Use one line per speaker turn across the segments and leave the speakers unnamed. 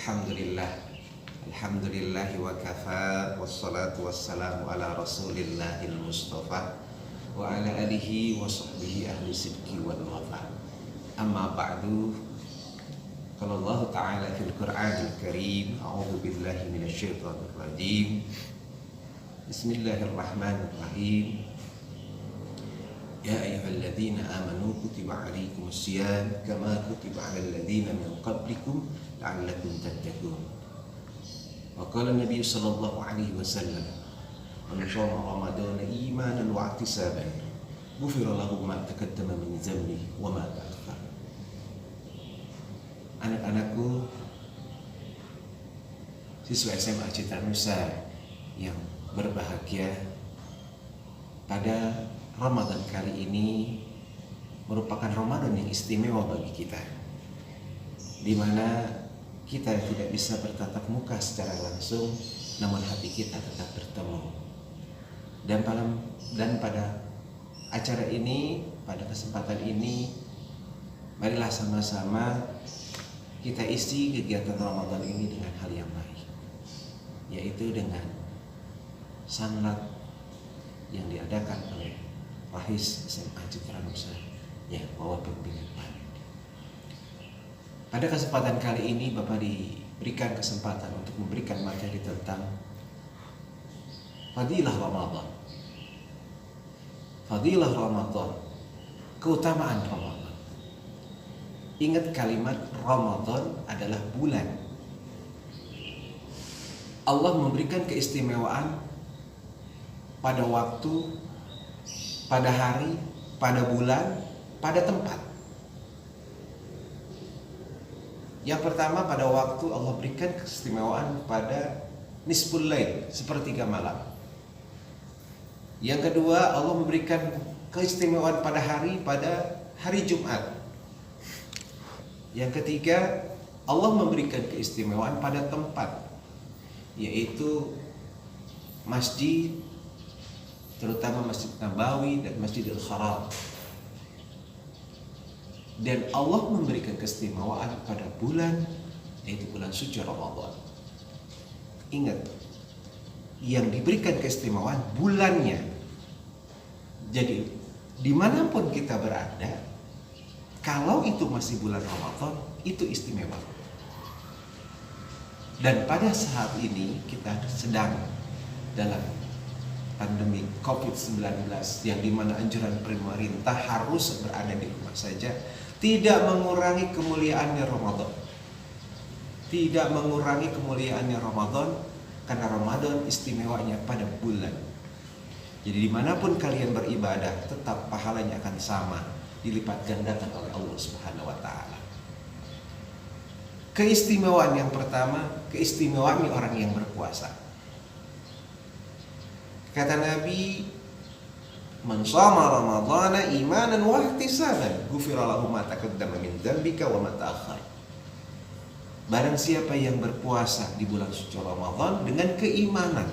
Alhamdulillah. Alhamdulillah wa kafa. Wassalatu wassalamu ala rasulillahil mustafa wa ala alihi wa sahbihi ahli sidqi wal wafa. Amma ba'du. Qala Allah Ta'ala fil Qur'anil Karim, a'udzu billahi minasy syaithanir rajim. Bismillahirrahmanirrahim. Ya ayyuhalladzina amanu kutiba alaikumus syiyam kama kutiba alal ladzina min qablikum la'allakum tattaqun. Wa qala Nabi sallallahu alaihi wasallam, "Man shoma ramadana imanan wa ihtisaban, ghufira lahu ma taqaddama min dhanbihi wa ma ta'akhkhar." Anak-anakku, siswa SMA Citra Nusa yang berbahagia, pada Ramadan kali ini merupakan Ramadan yang istimewa bagi kita, di mana kita tidak bisa bertatap muka secara langsung, namun hati kita tetap bertemu. Dan pada acara ini, pada kesempatan ini, marilah sama-sama kita isi kegiatan Ramadan ini dengan hal yang baik, yaitu dengan sanlat yang diadakan oleh Rahis SMA Citra Nusa yang bawa pimpinan Bapak. Pada kesempatan kali ini Bapak diberikan kesempatan untuk memberikan materi tentang Fadilah Ramadan. Fadilah Ramadan, keutamaan Ramadan. Ingat kalimat Ramadan adalah bulan. Allah memberikan keistimewaan pada waktu, pada hari, pada bulan, pada tempat. Yang pertama, pada waktu Allah berikan keistimewaan pada nisful lail, sepertiga malam. Yang kedua, Allah memberikan keistimewaan pada hari Jumat. Yang ketiga, Allah memberikan keistimewaan pada tempat, yaitu masjid, terutama Masjid Nabawi dan Masjidil Haram. Dan Allah memberikan keistimewaan pada bulan, yaitu bulan suci Ramadan. Ingat, yang diberikan keistimewaan bulannya. Jadi dimanapun kita berada, kalau itu masih bulan Ramadan, itu istimewa. Dan pada saat ini kita sedang dalam pandemi COVID-19, yang dimana anjuran pemerintah harus berada di rumah saja, tidak mengurangi kemuliaannya Ramadan. Tidak mengurangi kemuliaannya Ramadan, karena Ramadan istimewanya pada bulan. Jadi dimanapun kalian beribadah, tetap pahalanya akan sama, dilipat gandakan oleh Allah Subhanahu wa Ta'ala. Keistimewaan yang pertama, keistimewaan orang yang berpuasa. Kata Nabi, "Man shoma ramadhana imanan wa ihtisaban, ghufira lahu ma taqaddama min dzambika wa ma ta'akhkhar." Barang siapa yang berpuasa di bulan suci Ramadan dengan keimanan,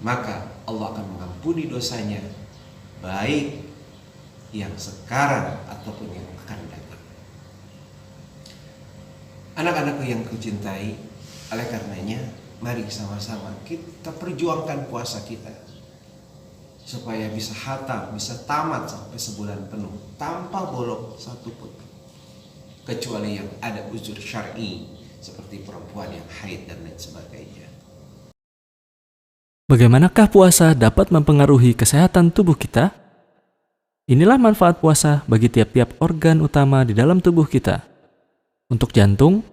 maka Allah akan mengampuni dosanya, baik yang sekarang ataupun yang akan datang. Anak-anakku yang kucintai, oleh karenanya mari sama-sama kita perjuangkan puasa kita supaya bisa khatam, bisa tamat sampai sebulan penuh tanpa bolong satu pun, kecuali yang ada uzur syar'i seperti perempuan yang haid dan lain sebagainya.
Bagaimanakah puasa dapat mempengaruhi kesehatan tubuh kita? Inilah manfaat puasa bagi tiap-tiap organ utama di dalam tubuh kita. Untuk jantung,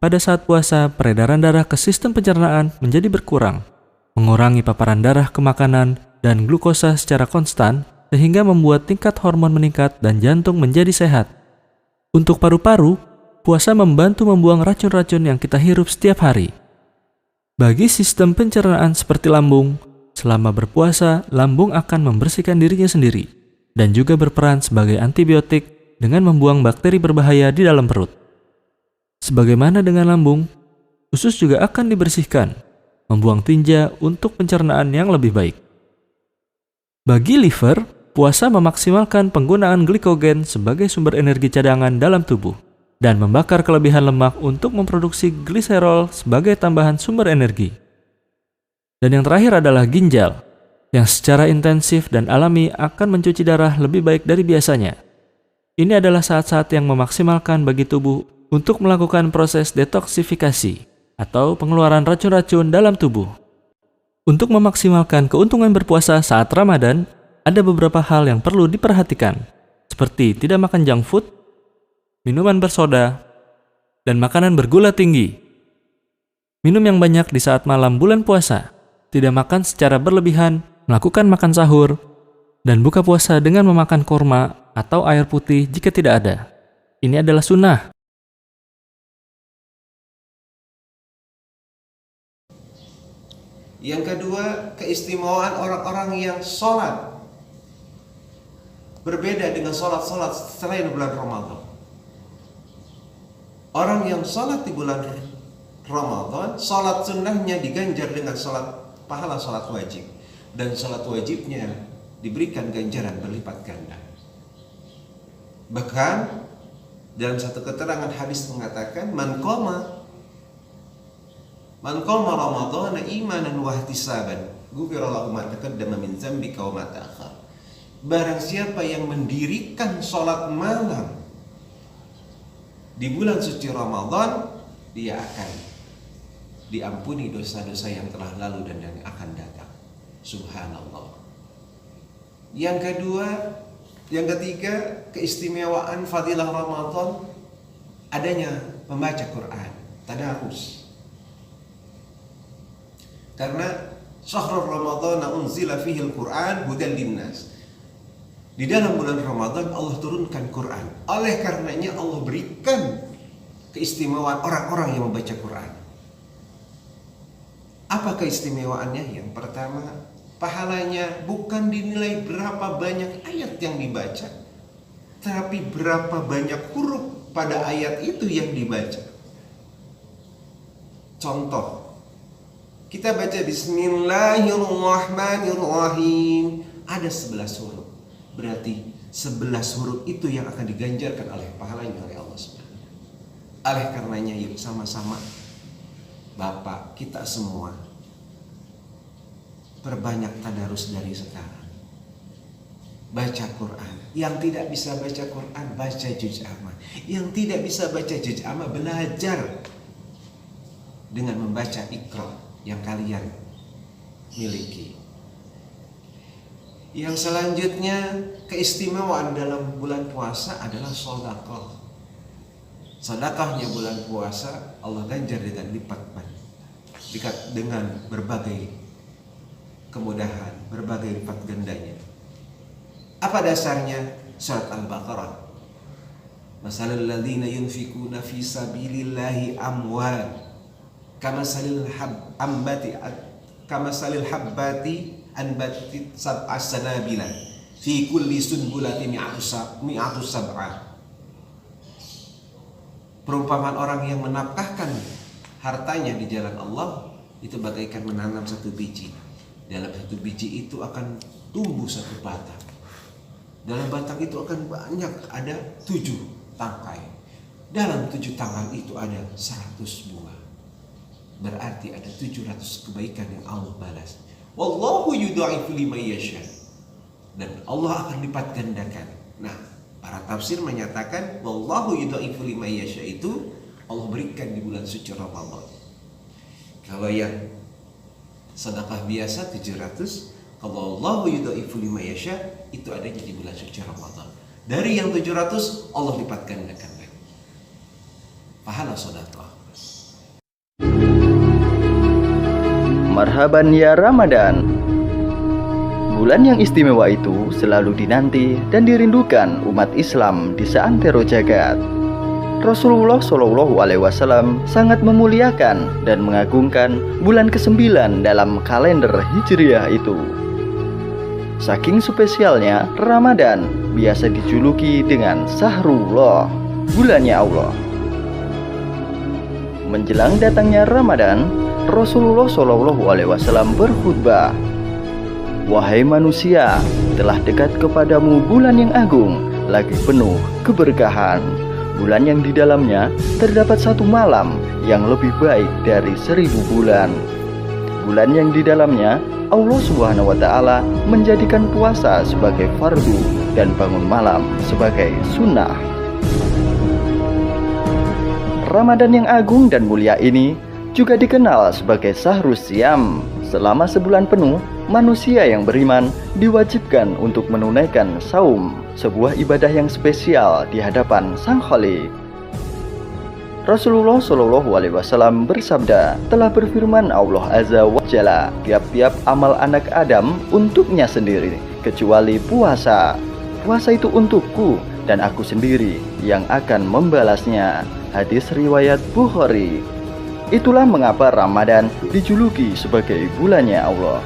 pada saat puasa, peredaran darah ke sistem pencernaan menjadi berkurang, mengurangi paparan darah ke makanan dan glukosa secara konstan, sehingga membuat tingkat hormon meningkat dan jantung menjadi sehat. Untuk paru-paru, puasa membantu membuang racun-racun yang kita hirup setiap hari. Bagi sistem pencernaan seperti lambung, selama berpuasa, lambung akan membersihkan dirinya sendiri, dan juga berperan sebagai antibiotik dengan membuang bakteri berbahaya di dalam perut. Sebagaimana dengan lambung, usus juga akan dibersihkan, membuang tinja untuk pencernaan yang lebih baik. Bagi liver, puasa memaksimalkan penggunaan glikogen sebagai sumber energi cadangan dalam tubuh. dan membakar kelebihan lemak untuk memproduksi gliserol sebagai tambahan sumber energi. Dan yang terakhir adalah ginjal, yang secara intensif dan alami akan mencuci darah lebih baik dari biasanya. Ini adalah saat-saat yang memaksimalkan bagi tubuh untuk melakukan proses detoksifikasi atau pengeluaran racun-racun dalam tubuh. Untuk memaksimalkan keuntungan berpuasa saat Ramadan, ada beberapa hal yang perlu diperhatikan, seperti tidak makan junk food, minuman bersoda, dan makanan bergula tinggi. Minum yang banyak di saat malam bulan puasa, tidak makan secara berlebihan, melakukan makan sahur, dan buka puasa dengan memakan kurma atau air putih jika tidak ada. Ini adalah sunnah.
Yang kedua, keistimewaan orang-orang yang sholat berbeda dengan sholat-sholat selain bulan Ramadan. Orang yang sholat di bulan Ramadan, sholat sunnahnya diganjar dengan pahala sholat wajib, dan sholat wajibnya diberikan ganjaran berlipat ganda. Bahkan dalam satu keterangan hadis mengatakan, man qama Ramadhana imanan wa ihtisaban ghufira lahu ma taqaddama min dzambika wa ma ta'akhkhar. Barang siapa yang mendirikan sholat malam di bulan suci Ramadan, dia akan diampuni dosa-dosa yang telah lalu dan yang akan datang. Subhanallah. Yang ketiga, keistimewaan fadilah Ramadan adanya membaca Quran, tadarus. Karena syahrul Ramadan unzila fihi al-Quran hudan linnas. Di dalam bulan Ramadan Allah turunkan Quran. Oleh karenanya Allah berikan keistimewaan orang-orang yang membaca Quran. Apa keistimewaannya? Yang pertama, pahalanya bukan dinilai berapa banyak ayat yang dibaca, tapi berapa banyak huruf pada ayat itu yang dibaca. Contoh, kita baca Bismillahirrahmanirrahim, ada 11 huruf. Berarti 11 huruf itu yang akan diganjarkan oleh pahalanya oleh Allah SWT. Oleh karenanya yuk sama-sama Bapak kita semua perbanyak tadarus dari sekarang. Baca Quran. Yang tidak bisa baca Quran, baca juz amma. Yang tidak bisa baca juz amma, belajar dengan membaca Iqra yang kalian miliki. Yang selanjutnya, keistimewaan dalam bulan puasa adalah sedekah. Sedekahnya bulan puasa Allah ganjar dengan dengan berbagai kemudahan, berbagai lipat gandanya. Apa dasarnya? Surat Al-Baqarah. Masalul ladzina yunfikuna fi sabilillahi amwal kamasalil habbati anbatit sab'a sanabila fi kulli sunbulati mi'atu sab'ah. Perumpamaan orang yang menafkahkan hartanya di jalan Allah itu bagaikan menanam satu biji. Dalam satu biji itu akan tumbuh satu batang. Dalam batang itu akan banyak, ada 7 tangkai. Dalam 7 tangkai itu ada 100 buah. Berarti ada 700 kebaikan yang Allah balas. Wallahu yudha'ifu liman yasha. Dan Allah akan lipat gandakan. Nah, para tafsir menyatakan wallahu yudha'ifu liman yasha itu Allah berikan di bulan suci Ramadan. Kalau yang sedekah biasa 700, kalau Allahu yudha'ifu liman yasha itu adanya di bulan suci Ramadan. Dari yang 700 Allah lipat gandakan lagi pahala sedekah.
Marhaban ya Ramadan. Bulan yang istimewa itu selalu dinanti dan dirindukan umat Islam di seantero jagat. Rasulullah Shallallahu Alaihi Wasallam sangat memuliakan dan mengagungkan bulan ke-9 dalam kalender Hijriah itu. Saking spesialnya, Ramadan biasa dijuluki dengan Syahrullah, bulannya Allah. Menjelang datangnya Ramadan, Rasulullah Shallallahu Alaihi Wasallam berkhutbah, "Wahai manusia, telah dekat kepadamu bulan yang agung, lagi penuh keberkahan. bulan yang di dalamnya terdapat satu malam yang lebih baik dari 1000 bulan. Bulan yang di dalamnya Allah Subhanahu wa Ta'ala menjadikan puasa sebagai fardu dan bangun malam sebagai sunnah. Ramadan yang agung dan mulia ini juga dikenal sebagai Syahrus Syam. Selama sebulan penuh, manusia yang beriman diwajibkan untuk menunaikan saum, sebuah ibadah yang spesial di hadapan Sang Khalik. Rasulullah Shallallahu Alaihi Wasallam bersabda, telah berfirman Allah Azza wa Jalla, tiap-tiap amal anak Adam untuknya sendiri, kecuali puasa. Puasa itu untukku dan aku sendiri yang akan membalasnya. Hadis riwayat Bukhari. Itulah mengapa Ramadan dijuluki sebagai bulannya Allah.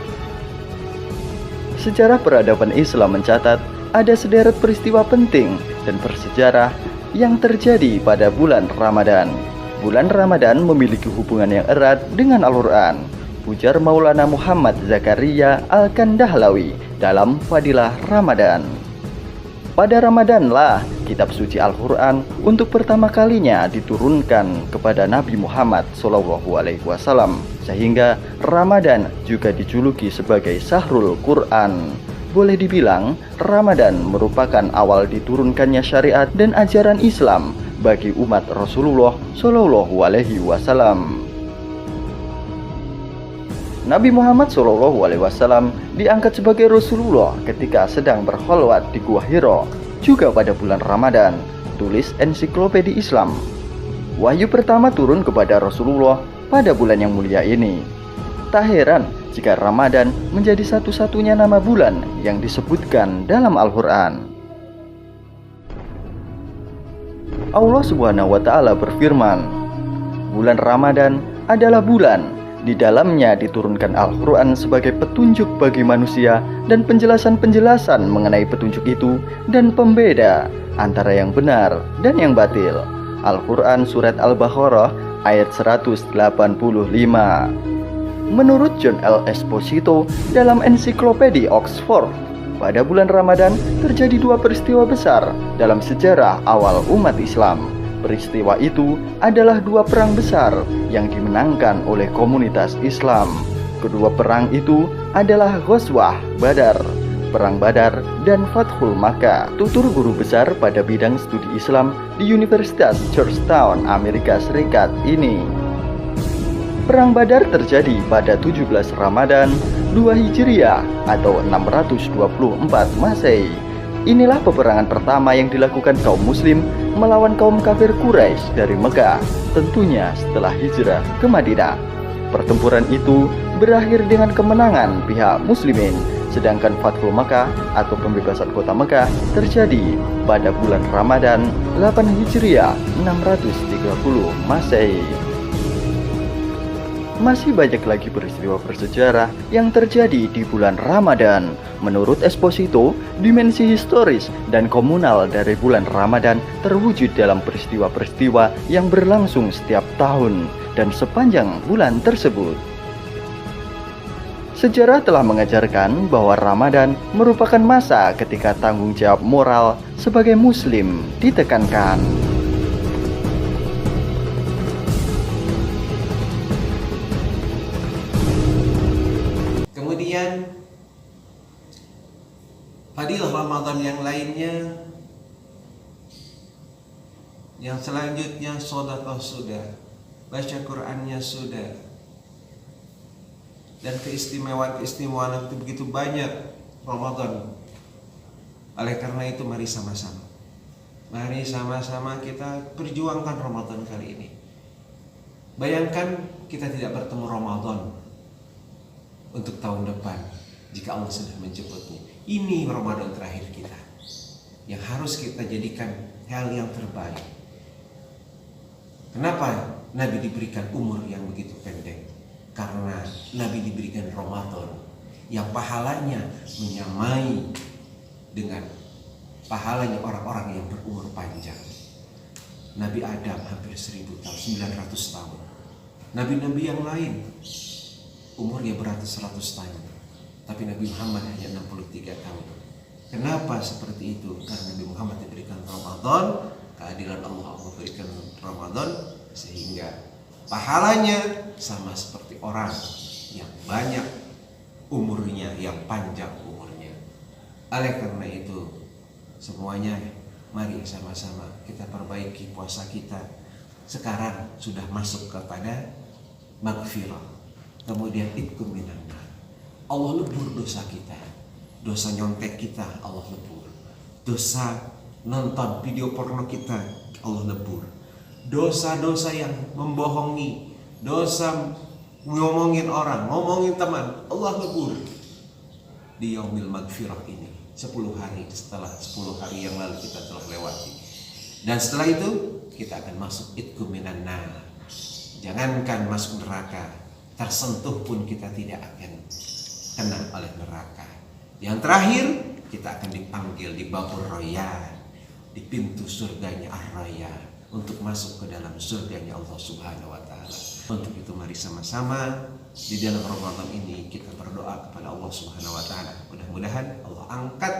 Sejarah peradaban Islam mencatat ada sederet peristiwa penting dan bersejarah yang terjadi pada bulan Ramadan. Bulan Ramadan memiliki hubungan yang erat dengan Al-Quran, ujar Maulana Muhammad Zakaria Al-Kandahlawi dalam Fadilah Ramadan. Pada Ramadanlah kitab suci Al-Quran untuk pertama kalinya diturunkan kepada Nabi Muhammad SAW, sehingga Ramadan juga dijuluki sebagai Syahrul Quran. Boleh dibilang, Ramadan merupakan awal diturunkannya syariat dan ajaran Islam bagi umat Rasulullah SAW. Nabi Muhammad SAW diangkat sebagai Rasulullah ketika sedang berkholwat di Gua Hiro, juga pada bulan Ramadan, tulis Ensiklopedia Islam. Wahyu pertama turun kepada Rasulullah pada bulan yang mulia ini. Tak heran jika Ramadan menjadi satu-satunya nama bulan yang disebutkan dalam Al-Quran. Allah Subhanahu wa Ta'ala berfirman, bulan Ramadan adalah bulan di dalamnya diturunkan Al-Quran sebagai petunjuk bagi manusia dan penjelasan-penjelasan mengenai petunjuk itu dan pembeda antara yang benar dan yang batil. Al-Quran Surat Al-Baqarah ayat 185. Menurut John L. Esposito dalam Ensiklopedia Oxford, pada bulan Ramadan terjadi dua peristiwa besar dalam sejarah awal umat Islam. Peristiwa itu adalah dua perang besar yang dimenangkan oleh komunitas Islam. Kedua perang itu adalah Ghazwah Badar, Perang Badar, dan Fathul Makkah. Tutur guru besar pada bidang studi Islam di Universitas Georgetown, Amerika Serikat ini. Perang Badar terjadi pada 17 Ramadan 2 Hijriah atau 624 Masehi. Inilah peperangan pertama yang dilakukan kaum muslim melawan kaum kafir Quraisy dari Mekah, tentunya setelah hijrah ke Madinah. Pertempuran itu berakhir dengan kemenangan pihak muslimin, sedangkan Fathul Makkah atau pembebasan kota Mekah terjadi pada bulan Ramadan 8 Hijriah 630 Masehi. Masih banyak lagi peristiwa bersejarah yang terjadi di bulan Ramadan. Menurut Esposito, dimensi historis dan komunal dari bulan Ramadan terwujud dalam peristiwa-peristiwa yang berlangsung setiap tahun dan sepanjang bulan tersebut. Sejarah telah mengajarkan bahwa Ramadan merupakan masa ketika tanggung jawab moral sebagai muslim ditekankan.
Kemudian fadilah Ramadan yang lainnya, yang selanjutnya sedekah sudah, baca Qur'annya sudah, dan keistimewaan-keistimewaan itu begitu banyak Ramadan. Oleh karena itu mari sama-sama kita perjuangkan Ramadan kali ini. Bayangkan kita tidak bertemu Ramadan untuk tahun depan jika Allah sudah menjemputnya. Ini Ramadan terakhir kita yang harus kita jadikan hal yang terbaik. Kenapa Nabi diberikan umur yang begitu pendek? Karena Nabi diberikan Ramadan yang pahalanya menyamai dengan pahalanya orang-orang yang berumur panjang. Nabi Adam hampir 1000 tahun, 900 tahun. Nabi-nabi yang lain umurnya beratus-ratus tahun, tapi Nabi Muhammad hanya 63 tahun. Kenapa seperti itu? Karena Nabi Muhammad diberikan Ramadan keadilan Allah berikan Ramadan sehingga pahalanya sama seperti orang yang banyak umurnya, yang panjang umurnya. Oleh karena itu semuanya mari sama-sama kita perbaiki puasa kita. Sekarang sudah masuk kepada maghfirah, kemudian itqum minan nar. Allah lebur dosa kita, dosa nyontek kita Allah lebur, dosa nonton video porno kita Allah lebur, dosa-dosa yang membohongi, dosa ngomongin orang, ngomongin teman Allah lebur di yaumil maghfirah ini. 10 hari setelah 10 hari yang lalu kita telah lewati, dan setelah itu kita akan masuk itqum minan nar. Jangankan masuk neraka, tersentuh pun kita tidak akan kena oleh neraka. Yang terakhir, kita akan dipanggil di babur royan, di pintu surganya ar-rayyan, untuk masuk ke dalam surganya Allah Subhanahu wa taala. Untuk itu mari sama-sama di dalam Ramadan ini kita berdoa kepada Allah Subhanahu wa taala. Mudah-mudahan Allah angkat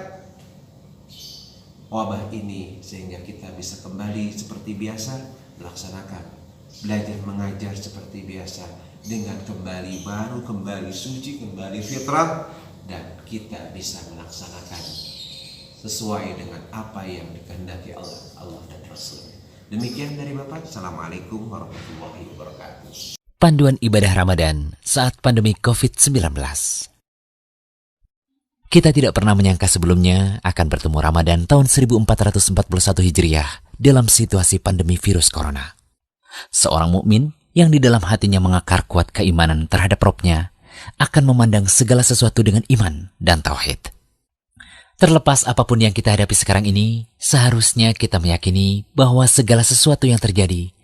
wabah ini sehingga kita bisa kembali seperti biasa melaksanakan belajar mengajar seperti biasa, dengan kembali baru, kembali suci, kembali fitrah, dan kita bisa melaksanakan sesuai dengan apa yang dikehendaki Allah dan Rasul. Demikian dari Bapak. Assalamualaikum warahmatullahi wabarakatuh.
Panduan ibadah Ramadan saat pandemi COVID-19. Kita tidak pernah menyangka sebelumnya akan bertemu Ramadan tahun 1441 Hijriah dalam situasi pandemi virus corona. Seorang mukmin yang di dalam hatinya mengakar kuat keimanan terhadap Robnya akan memandang segala sesuatu dengan iman dan tauhid. Terlepas apapun yang kita hadapi sekarang ini, seharusnya kita meyakini bahwa segala sesuatu yang terjadi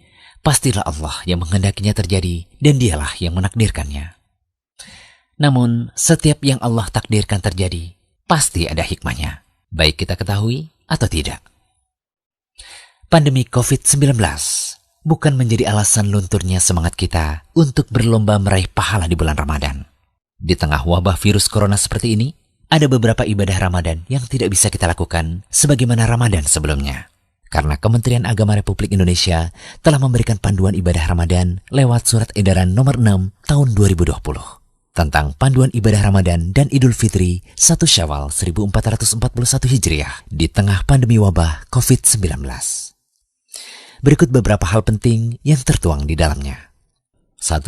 pastilah Allah yang menghendakinya terjadi dan dialah yang menakdirkannya. Namun, setiap yang Allah takdirkan terjadi, pasti ada hikmahnya, baik kita ketahui atau tidak. Pandemi COVID-19 bukan menjadi alasan lunturnya semangat kita untuk berlomba meraih pahala di bulan Ramadan. Di tengah wabah virus corona seperti ini, ada beberapa ibadah Ramadan yang tidak bisa kita lakukan sebagaimana Ramadan sebelumnya. Karena Kementerian Agama Republik Indonesia telah memberikan panduan ibadah Ramadan lewat Surat Edaran Nomor 6 Tahun 2020 tentang panduan ibadah Ramadan dan Idul Fitri 1 Syawal 1441 Hijriah di tengah pandemi wabah COVID-19. Berikut beberapa hal penting yang tertuang di dalamnya. 1.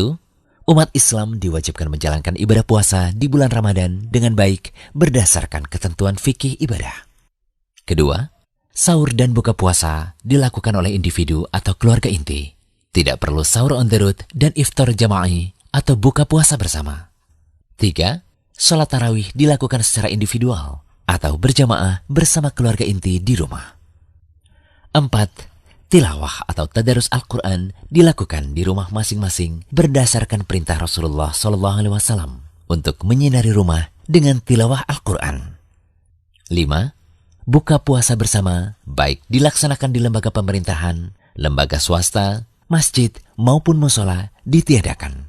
Umat Islam diwajibkan menjalankan ibadah puasa di bulan Ramadan dengan baik berdasarkan ketentuan fikih ibadah. Kedua, sahur dan buka puasa dilakukan oleh individu atau keluarga inti. Tidak perlu sahur on the road dan iftar jama'i atau buka puasa bersama. 3. Sholat tarawih dilakukan secara individual atau berjamaah bersama keluarga inti di rumah. 4. Tilawah atau tadarus Al-Quran dilakukan di rumah masing-masing berdasarkan perintah Rasulullah SAW untuk menyinari rumah dengan tilawah Al-Quran. 5. Buka puasa bersama baik dilaksanakan di lembaga pemerintahan, lembaga swasta, masjid maupun musola ditiadakan.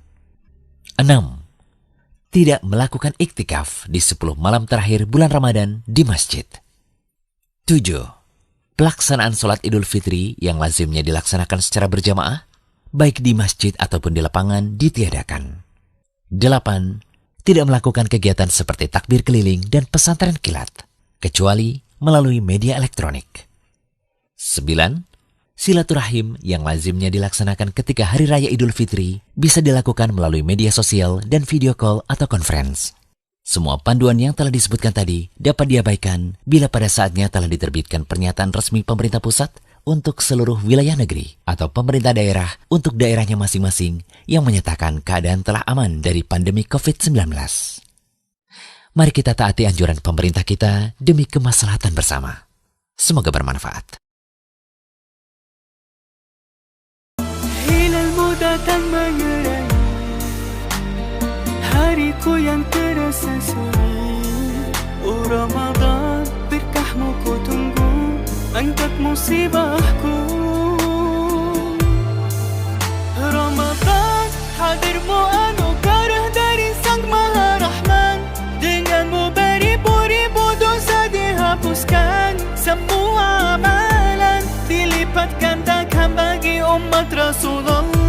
6. Tidak melakukan iktikaf di 10 malam terakhir bulan Ramadan di masjid. 7. Pelaksanaan sholat Idul Fitri yang lazimnya dilaksanakan secara berjamaah, baik di masjid ataupun di lapangan, ditiadakan. 8. Tidak melakukan kegiatan seperti takbir keliling dan pesantren kilat, kecuali melalui media elektronik. 9. Silaturahim yang lazimnya dilaksanakan ketika Hari Raya Idul Fitri bisa dilakukan melalui media sosial dan video call atau conference. Semua panduan yang telah disebutkan tadi dapat diabaikan bila pada saatnya telah diterbitkan pernyataan resmi pemerintah pusat untuk seluruh wilayah negeri atau pemerintah daerah untuk daerahnya masing-masing yang menyatakan keadaan telah aman dari pandemi COVID-19. Mari kita taati anjuran pemerintah kita demi kemaslahatan bersama. Semoga bermanfaat.
Hilalmu datang mengerai hariku yang terasa sunyi. Oh Ramadan, berkahmu ku tunggu, angkat musibahku. Ramadan, hadirmu anugerah dari Sang Maha Rahman. Denganmu beribu-ribu dosa dihapuskan, semua amalan dilipat lipat gandakan bagi umat Rasulullah.